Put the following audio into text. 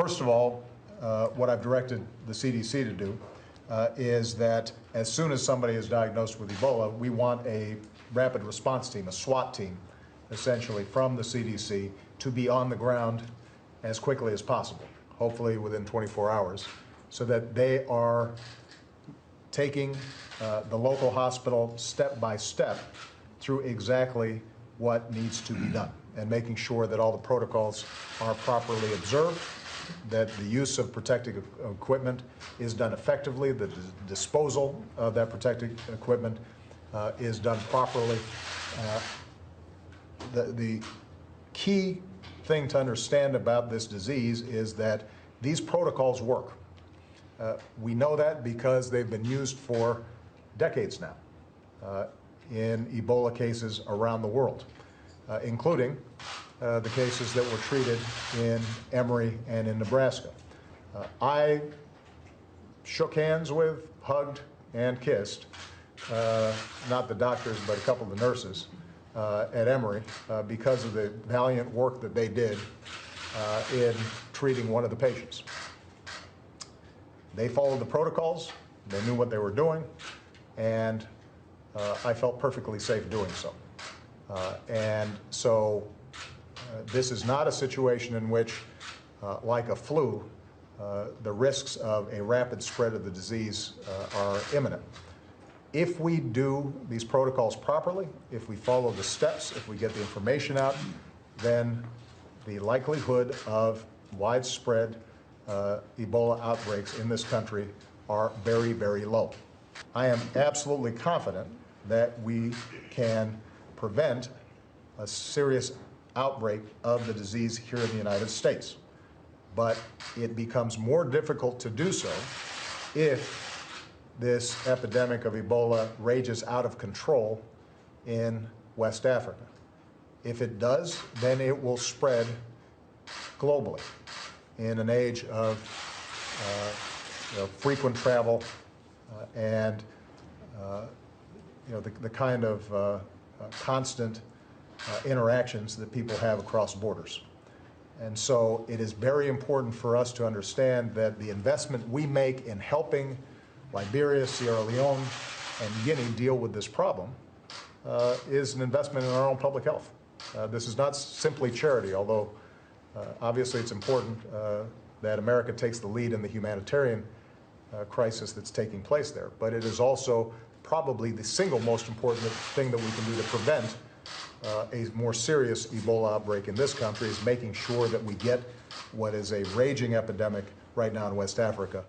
First of all, what I've directed the CDC to do is that as soon as somebody is diagnosed with Ebola, we want a rapid response team, a SWAT team, essentially, from the CDC to be on the ground as quickly as possible, hopefully within 24 hours, so that they are taking the local hospital step by step through exactly what needs to be done and making sure that all the protocols are properly observed, that the use of protective equipment is done effectively, that the disposal of that protective equipment is done properly. The key thing to understand about this disease is that these protocols work. We know that because they've been used for decades now in Ebola cases around the world, including the cases that were treated in Emory and in Nebraska. I shook hands with, hugged, and kissed, not the doctors, but a couple of the nurses at Emory because of the valiant work that they did in treating one of the patients. They followed the protocols, they knew what they were doing, and I felt perfectly safe doing so. This is not a situation in which, like a flu, the risks of a rapid spread of the disease are imminent. If we do these protocols properly, if we follow the steps, if we get the information out, then the likelihood of widespread Ebola outbreaks in this country are very, very low. I am absolutely confident that we can prevent a serious outbreak of the disease here in the United States. But it becomes more difficult to do so if this epidemic of Ebola rages out of control in West Africa. If it does, then it will spread globally in an age of frequent travel and the kind of constant interactions that people have across borders. And so it is very important for us to understand that the investment we make in helping Liberia, Sierra Leone, and Guinea deal with this problem is an investment in our own public health. This is not simply charity, although obviously it's important that America takes the lead in the humanitarian crisis that's taking place there. But it is also probably the single most important thing that we can do to prevent a more serious Ebola outbreak in this country, is making sure that we get what is a raging epidemic right now in West Africa